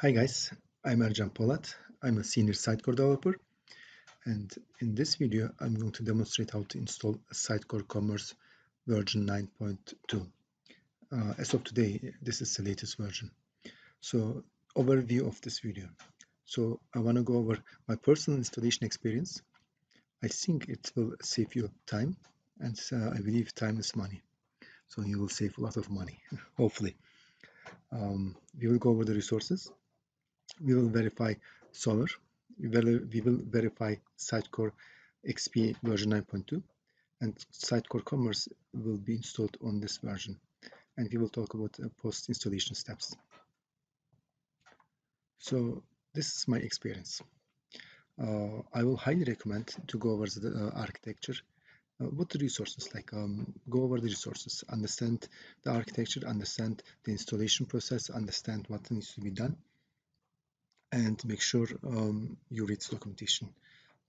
Hi guys, I'm Ercan Polat. I'm a senior Sitecore developer, and in this video I'm going to demonstrate how to install Sitecore Commerce version 9.2. As of today, this is the latest version. So, overview of this video. So, I want to go over my personal installation experience. I think it will save you time, and I believe time is money. So, you will save a lot of money, hopefully. We will go over the resources. We will verify Solver. We will verify Sitecore XP version 9.2, and Sitecore Commerce will be installed on this version. And we will talk about post-installation steps. So this is my experience. I will highly recommend to go over the architecture. What the resources like? Go over the resources, understand the architecture, understand the installation process, understand what needs to be done, and make sure you read the documentation.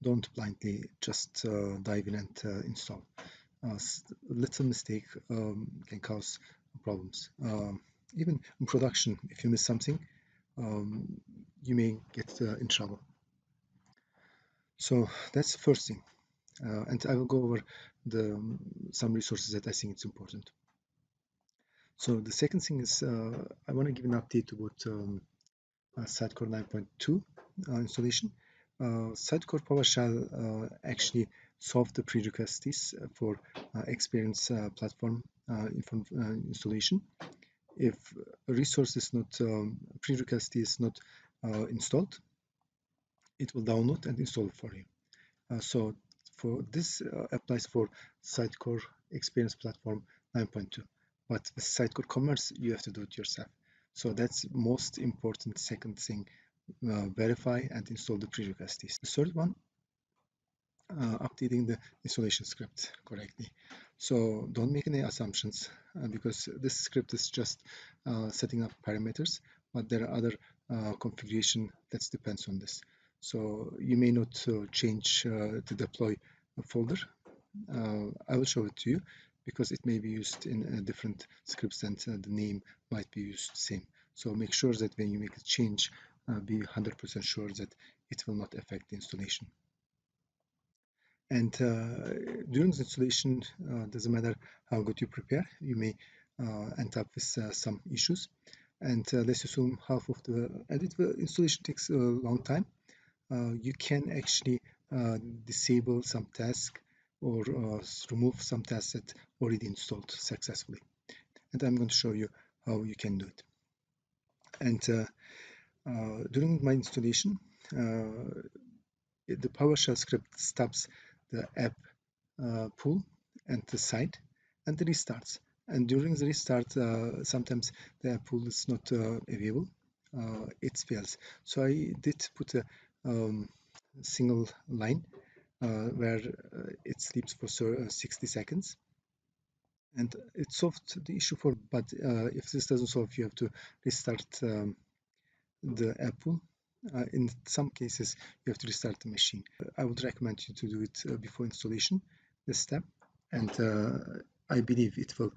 Don't blindly just dive in and install. Little mistake can cause problems. Even in production, if you miss something, you may get in trouble. So that's the first thing. And I will go over some resources that I think it's important. So the second thing is I want to give an update about Sitecore 9.2 installation. Sitecore PowerShell actually solved the prerequisites for Experience platform installation. If a resource is not prerequisite is not installed, it will download and install it for you. So for this applies for Sitecore Experience Platform 9.2, but with Sitecore Commerce you have to do it yourself. So that's most important second thing. Verify and install the prerequisites. The third one, updating the installation script correctly. So don't make any assumptions because this script is just setting up parameters, but there are other configuration that depends on this. So you may not change the deploy folder. I will show it to you because it may be used in different scripts and the name might be used same. So make sure that when you make a change, be 100% sure that it will not affect the installation. And during the installation, doesn't matter how good you prepare, you may end up with some issues. And let's assume half of the installation takes a long time. You can actually disable some task or remove some tasks that already installed successfully. And I'm going to show you how you can do it. And during my installation, the PowerShell script stops the app pull and the site and the restarts. And during the restart, sometimes the app pull is not available. It fails. So I did put a single line where it sleeps for 60 seconds. And it solved the issue for, but if this doesn't solve, you have to restart the app pull. In some cases, you have to restart the machine. I would recommend you to do it before installation, this step, and I believe it will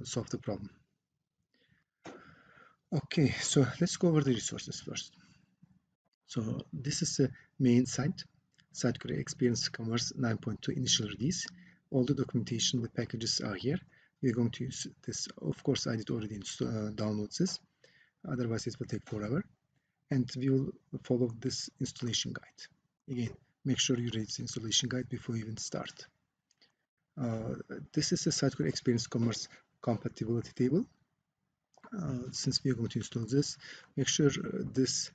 solve the problem. Okay, so let's go over the resources first. So this is the main site, Sitecore Experience Commerce 9.2 initial release. All the documentation, the packages are here. We're going to use this. Of course, I did already download this. Otherwise, it will take forever. And we will follow this installation guide. Again, make sure you read the installation guide before you even start. This is the Sitecore Experience Commerce compatibility table. Since we are going to install this, make sure this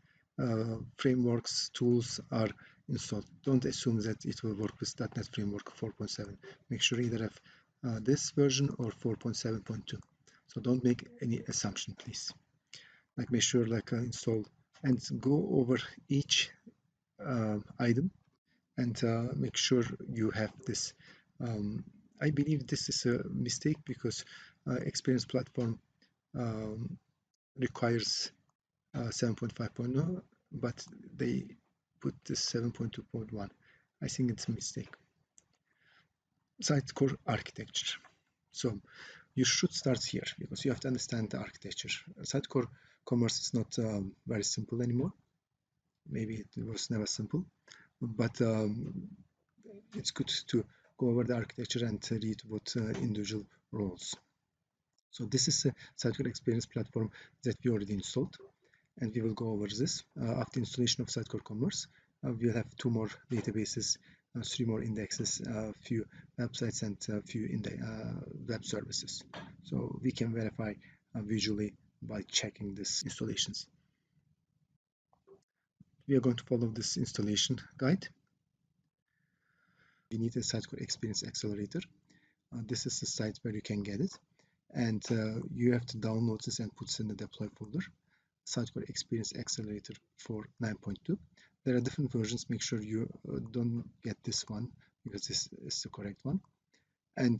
frameworks, tools are installed. Don't assume that it will work with .NET Framework 4.7. Make sure you either have this version or 4.7.2. So don't make any assumption, please. Like make sure install and go over each item and make sure you have this. I believe this is a mistake because Experience Platform requires 7.5.0, but they put this 7.2.1. I think it's a mistake. Sitecore architecture. So you should start here because you have to understand the architecture. Sitecore commerce is not very simple anymore. Maybe it was never simple, but it's good to go over the architecture and read what individual roles. So this is a Sitecore Experience platform that we already installed, and we will go over this. After installation of Sitecore Commerce, we'll have 2 more databases, 3 more indexes, a few websites, and a few web services. So we can verify visually by checking these installations. We are going to follow this installation guide. We need a Sitecore Experience Accelerator. This is the site where you can get it, and you have to download this and put it in the deploy folder. Sitecore Experience Accelerator for 9.2. There are different versions. Make sure you don't get this one because this is the correct one. And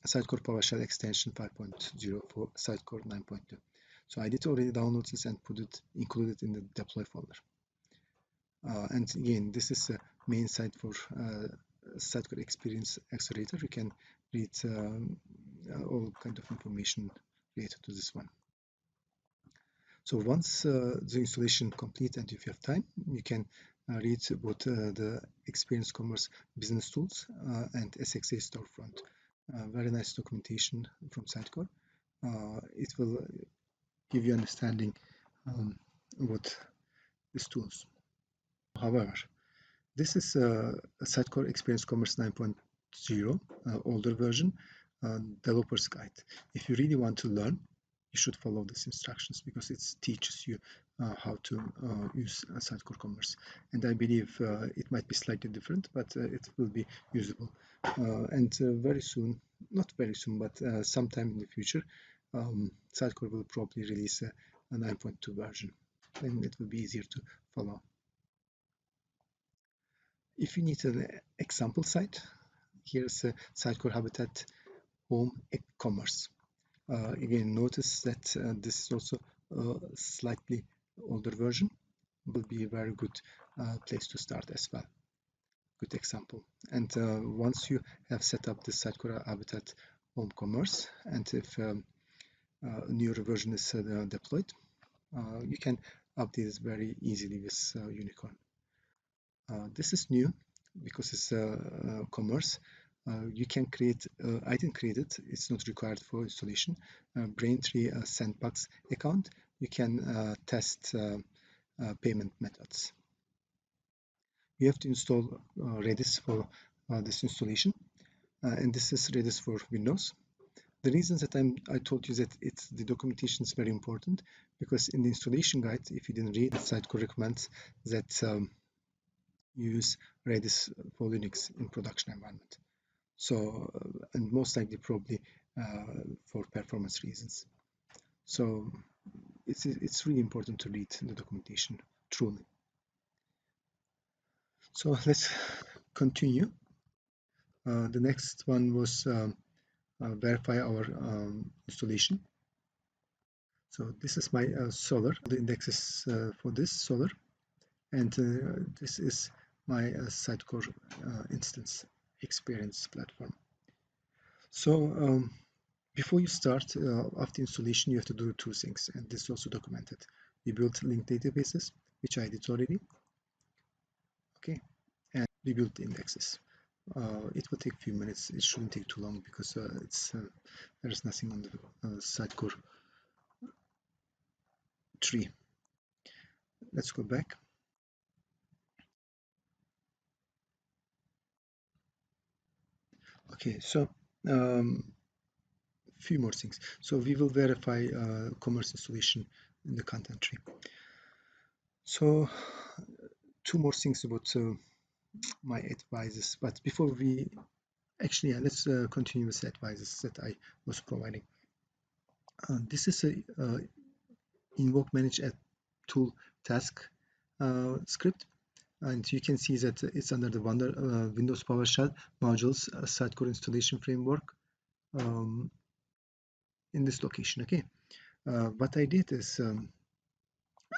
Sitecore PowerShell extension 5.0 for Sitecore 9.2. So I did already download this and include it in the deploy folder. And again, this is the main site for Sitecore Experience Accelerator. You can read all kind of information related to this one. So once the installation complete and if you have time, you can read about the Experience Commerce business tools and SXA storefront. Very nice documentation from Sitecore. It will give you understanding about these tools. However, this is a Sitecore Experience Commerce 9.0 older version developer's guide. If you really want to learn, you should follow these instructions because it teaches you how to use Sitecore Commerce. And I believe it might be slightly different, but it will be usable. And very soon, not very soon, but sometime in the future, Sitecore will probably release a 9.2 version, and it will be easier to follow. If you need an example site, here's a Sitecore Habitat Home e-commerce. Again, notice that this is also a slightly older version. Will be a very good place to start as well. Good example. And once you have set up the Sitecore Habitat Home Commerce, and if a newer version is deployed, you can update it very easily with Unicorn. This is new because it's commerce. You can create, I didn't create it, it's not required for installation. Braintree Sandbox account, you can test payment methods. You have to install Redis for this installation, and this is Redis for Windows. The reason that I told you that the documentation is very important because in the installation guide, if you didn't read, Sitecore recommends that use Redis for Linux in production environment. So, and most likely probably for performance reasons. So it's really important to read the documentation truly. So let's continue. The next one was verify our installation. So this is my Solar. The index is for this Solar, and this is my Sitecore instance experience platform. So before you start, after installation, you have to do 2 things, and this is also documented. We built linked databases, which I did already. Okay, and we built the indexes. It will take a few minutes. It shouldn't take too long because there is nothing on the Sitecore tree. Let's go back. Okay, so few more things. So we will verify commerce installation in the content tree. So 2 more things about my advices, but before we actually, let's continue with the advices that I was providing. This is a invoke manage add tool task script, and you can see that it's under the Windows PowerShell modules Sitecore installation framework in this location. Okay, what I did is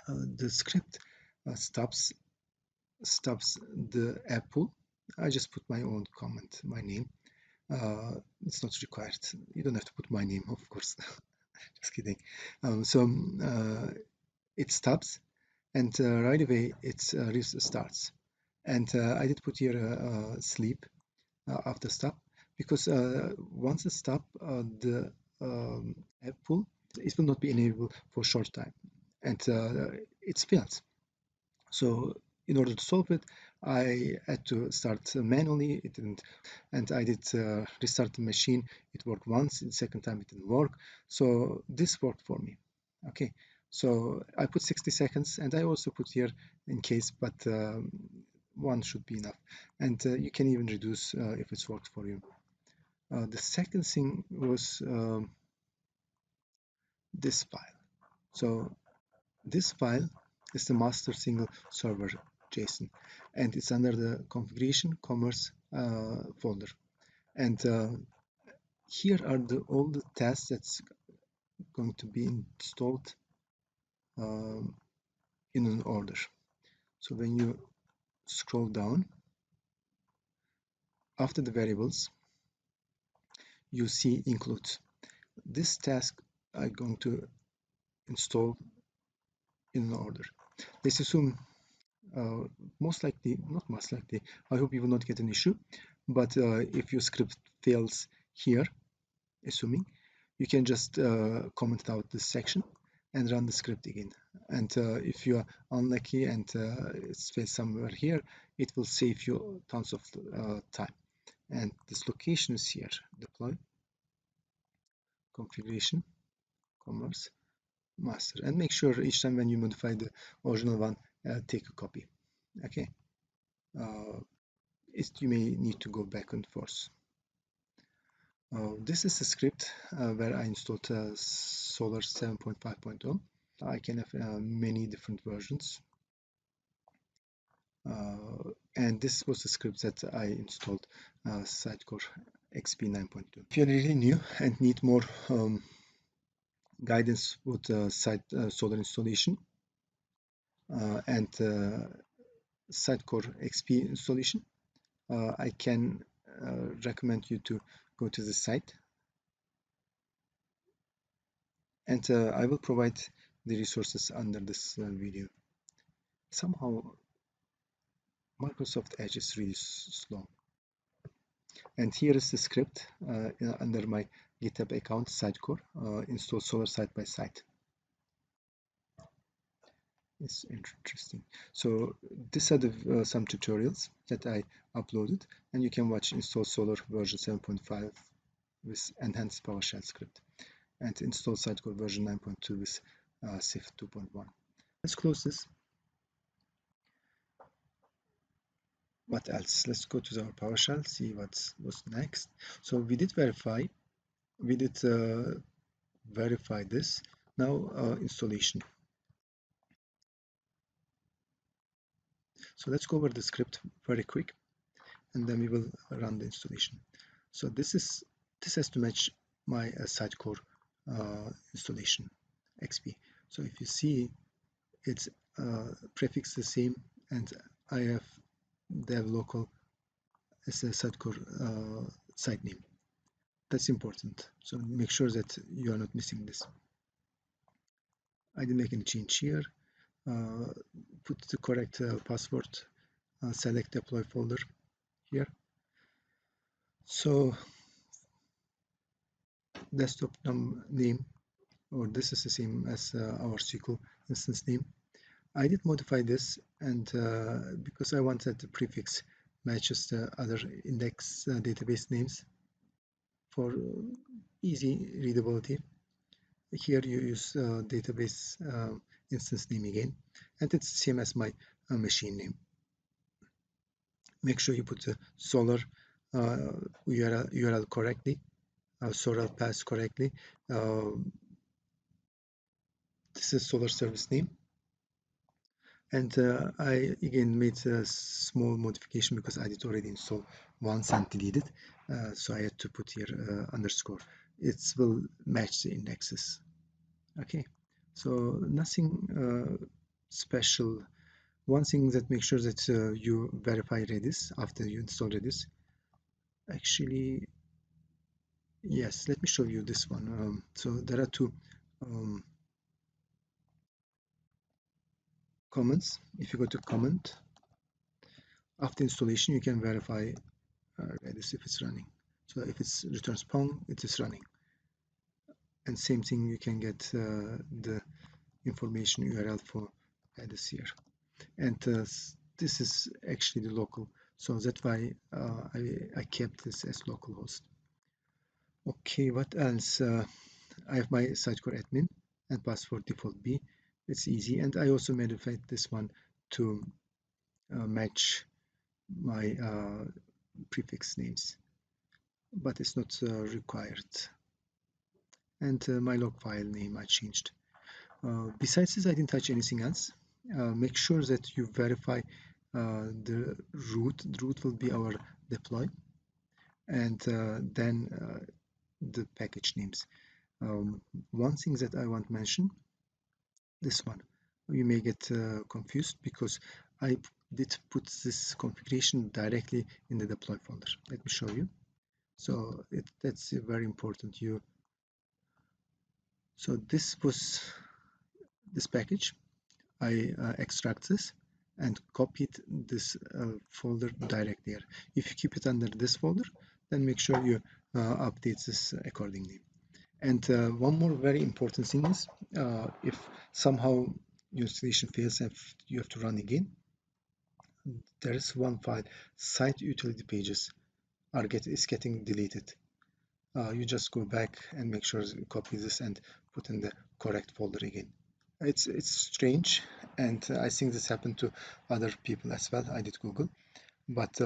the script stops the app pool. I just put my own comment, my name. It's not required. You don't have to put my name, of course. Just kidding. It stops, and right away it restarts. And I did put here sleep after stop, because once it stop, the app pool, it will not be enabled for short time, and it fails. So in order to solve it, I had to start manually. It didn't, and I did restart the machine. It worked once. The second time it didn't work. So this worked for me. Okay. So I put 60 seconds, and I also put here in case, but one should be enough. And you can even reduce if it's worked for you. The second thing was this file. So this file is the master single server JSON, and it's under the configuration commerce folder. And here are all the tasks that's going to be installed in an order. So when you scroll down, after the variables, you see includes. This task are going to install in an order. Let's assume most likely, not most likely, I hope you will not get an issue, but if your script fails here, assuming, you can just comment out this section and run the script again. And if you are unlucky and it's failed somewhere here, it will save you tons of time. And this location is here: deploy, configuration, commerce, master. And make sure each time when you modify the original one, take a copy. Okay. You may need to go back and forth. This is a script where I installed Solar 7.5.0. I can have many different versions. And this was the script that I installed, Sitecore XP 9.2. If you're really new and need more guidance with solar installation and Sitecore XP installation, I can recommend you to go to the site, and I will provide the resources under this video. Somehow Microsoft Edge is really slow. And here is the script under my GitHub account, Sitecore, install Solar site by site. It's interesting. So these are the some tutorials that I uploaded, and you can watch install Solar version 7.5 with enhanced PowerShell script, and install Sitecore version 9.2 with SIF 2.1. Let's close this. What else? Let's go to our PowerShell, see what's next. So we did verify this. Now installation. So let's go over the script very quick, and then we will run the installation. So this has to match my Sitecore installation XP. So if you see, it's prefix the same, and I have dev local as a Sitecore site name. That's important. So make sure that you are not missing this. I didn't make any change here. Put the correct password. Select deploy folder here. So desktop name, or this is the same as our SQL instance name. I did modify this, and because I wanted the prefix matches the other index database names for easy readability. Here you use database instance name again, and it's the same as my machine name. Make sure you put the Solar URL correctly, Solar path correctly. This is Solar service name. And I again made a small modification because I did already install once and delete it. So I had to put here underscore. It will match the indexes. Okay, so nothing special. One thing that makes sure that you verify Redis after you install Redis. Actually, yes, let me show you this one. So there are two comments. If you go to comment, after installation, you can verify Redis if it's running. So if it's returns Pong, it is running. And same thing, you can get the information URL for Redis here. And this is actually the local, so that's why I kept this as localhost. Okay, what else? I have my Sitecore admin and password default B. It's easy, and I also modified this one to match my prefix names, but it's not required. And my log file name I changed. Besides this, I didn't touch anything else. Make sure that you verify the root. The root will be our deploy, and then the package names. One thing that I want to mention, this one. You may get confused because I did put this configuration directly in the deploy folder. Let me show you. So that's very important. So this was this package. I extract this and copied this folder direct there. If you keep it under this folder, then make sure you update this accordingly. And one more very important thing is, if somehow your installation fails and you have to run again, there is one file, site utility pages is getting deleted. You just go back and make sure you copy this and put in the correct folder again. It's strange, and I think this happened to other people as well. I did Google, but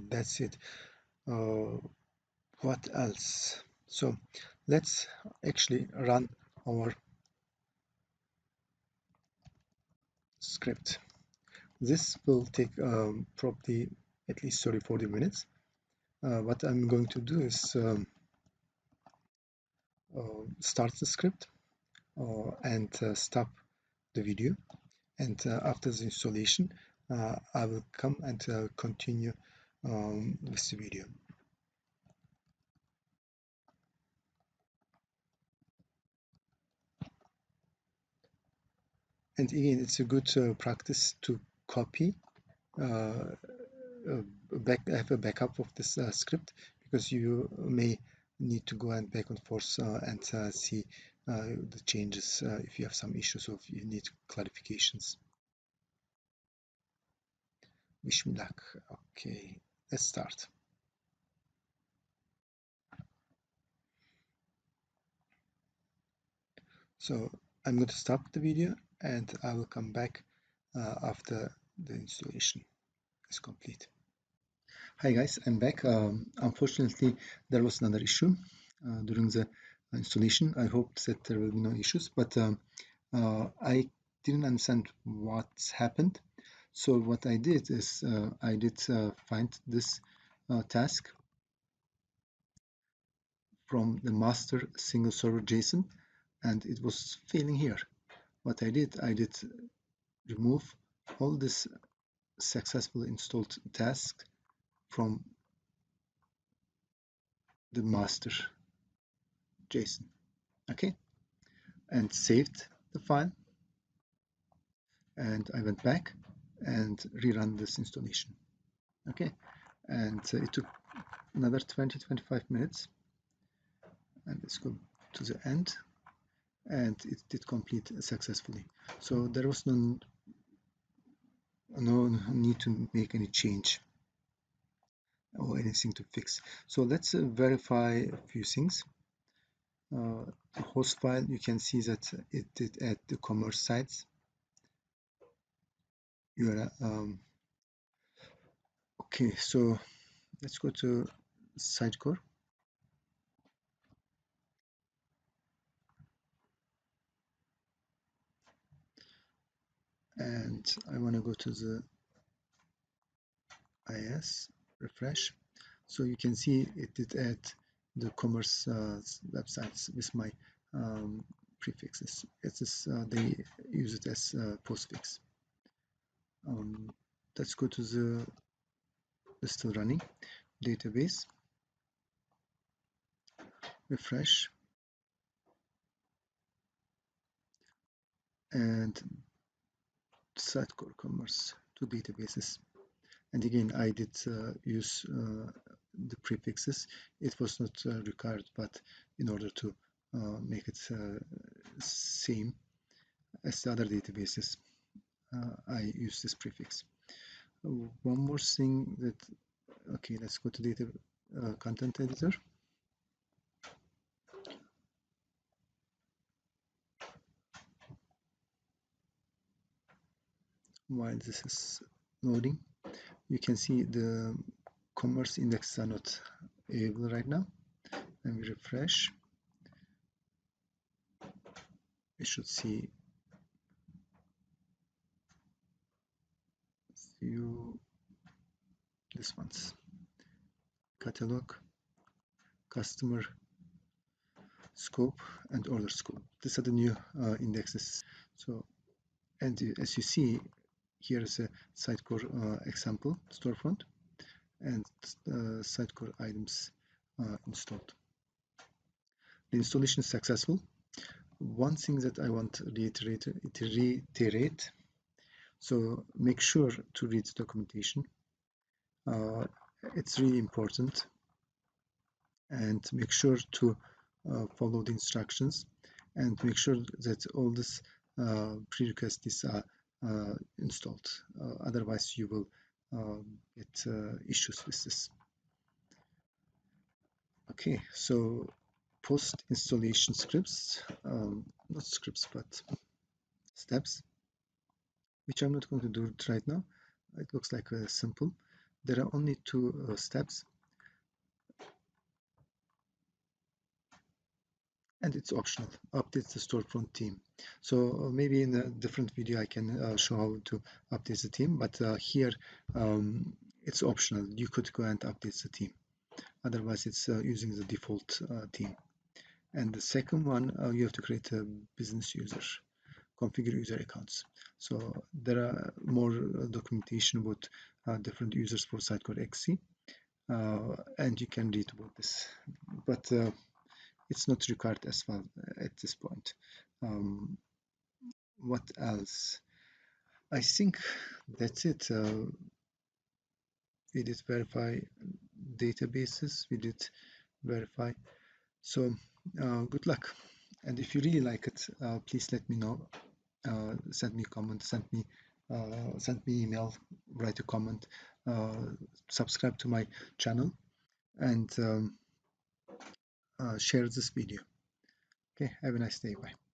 that's it. What else? So let's actually run our script. This will take probably at least 30-40 minutes. What I'm going to do is start the script and stop the video, and after the installation I will come and continue with the video. And again, it's a good practice to copy have a backup of this script, because you may need to go and back and forth and see the changes if you have some issues or if you need clarifications. Wish me luck. Okay, let's start. So I'm going to stop the video and I will come back after the installation is complete. Hi guys, I'm back. Unfortunately, there was another issue during the installation. I hope that there will be no issues, but I didn't understand what's happened. So what I did is I did find this task from the master single server JSON, and it was failing here. What I did remove all this successfully installed task from the master JSON. Okay, and saved the file, and I went back and rerun this installation. Okay, and it took another 20-25 minutes, and let's go to the end, and it did complete successfully. So there was no need to make any change or anything to fix. So let's verify a few things. The host file, you can see that it did add the commerce sites URL. Okay, so let's go to Sitecore. And I want to go to the IS, refresh. So you can see it did add the commerce websites with my prefixes. They use it as postfix. Let's go to the still running database, refresh, and Sitecore Commerce, two databases. And again, I did use the prefixes. It was not required, but in order to make it same as the other databases, I use this prefix. One more thing that, okay, let's go to data content editor. While this is loading, you can see the commerce indexes are not available right now. When we refresh, we should see few this ones: catalog, customer scope, and order scope. These are the new indexes. So, and as you see, here is a Sitecore example storefront and Sitecore items installed. The installation is successful. One thing that I want to reiterate, so make sure to read the documentation. It's really important, and make sure to follow the instructions, and make sure that all these prerequisites are installed. Otherwise, you will get issues with this. Okay, so post installation scripts, not scripts, but steps, which I'm not going to do it right now. It looks like simple. There are only two steps, and it's optional. Update the storefront theme. So maybe in a different video I can show how to update the theme, but here it's optional. You could go and update the theme. Otherwise, it's using the default theme. And the second one, you have to create a business user, configure user accounts. So there are more documentation about different users for Sitecore XC, and you can read about this. But it's not required as well at this point. What else? I think that's it. We did verify databases, we did verify. So good luck. And if you really like it, please let me know. Send me a comment, send me email, write a comment, subscribe to my channel, and share this video. Okay, have a nice day. Bye.